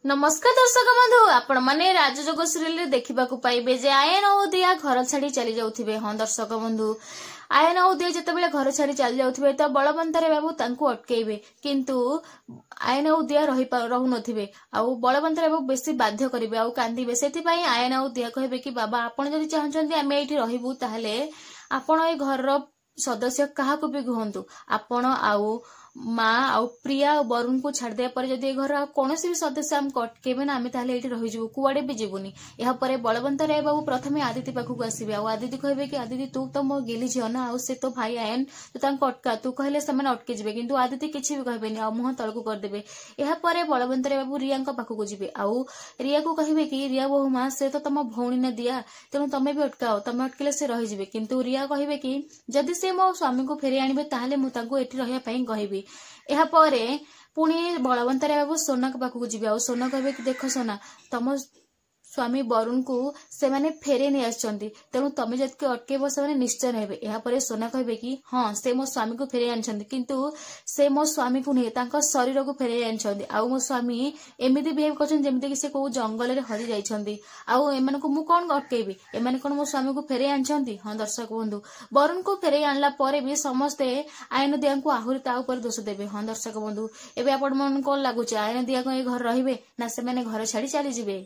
नमस्कार दर्शक बंधु आपण माने राजजोग सीरियल देखा पाइबे जे आयन और दिया घर छाड़ी चली जाउथिबे। हाँ दर्शक बंधु आयन और दिया जितेबाला घर छाड़ी चली जाउथिबे तो बलवंतर बाबू तांको अटकेइबे किंतु आयन और दिया रहु नथिबे आउ बलवंतर बाबू बेसी बाध्य करिवे आउ कांदिबे। सेथिपई आयन और दिया कहबे कि बाबा आपण जदि चाहछन्ती आमे एठी रहिबु ताहले आपण ए घर सदस्य क्या भी कहतु आपण आउ माँ आउ प्रिया और वरुण को छाड़ दिया पर जदि घर कौन भी सदस्य आमको अटकेबे ना आम ताहले एठी रहिजु कुआडे भी जीवनी। या परे बलवंत राय बाबू प्रथमे आदित्य पाखक आसबे आउ आदित्य कहबे कि आदित्य तू तो मो गेली झियो ना आउ से तो भाई आयन तू तांको अटका तू कहले से अटके जिवे किंतु आदित्य किछि भी कहबेनी आ मुह तळकु करदेबे। या परे बलवंत राय बाबू रिया पाखक जिवे आउ रिया को कहबे कि रिया बहु माँ से तो तुम भौणी ने दिया तेणु तमे भी अटकाओ तमे अटकिले से रहिजिवे किंतु रिया कहबे कि जदि से मो स्वामी को फेरी आनिबे ताहले मु तांको एठी रहिया पई कहबी। या परे पुणी बलवंत राय बाबू सोना के पाखक जिवे आउ सोना कहबे कि देख सोना तम स्वामी वरुण को से माने फेरे नहीं आछंती तेणु तमे जदि अटकेब से निश्चय हेबे। या परे सोना कहबे कि हाँ से मो स्वामी को फेरे आनिछंती किंतु से मो स्वामी को नहीं तांका शरीर को फेरे आनिछंती आउ मो स्वामी एमिति बिहेव करछन जेमिति कि से को जंगल रे हरि जाइछंती आउ एमान को मु कोन अटकेबी एमान कोन मो स्वामी को फेरे आनिछंती। हाँ दर्शक बंधु वरुण को फेरे आनला परे भी समस्ते आयन दिया को आहुरी ता ऊपर दोष देबे। हाँ दर्शक बंधु एबे आपण मन कोन लागुचे आयन दिया को ए घर रहिबे ना से माने घर छाड़ी चली जिवे।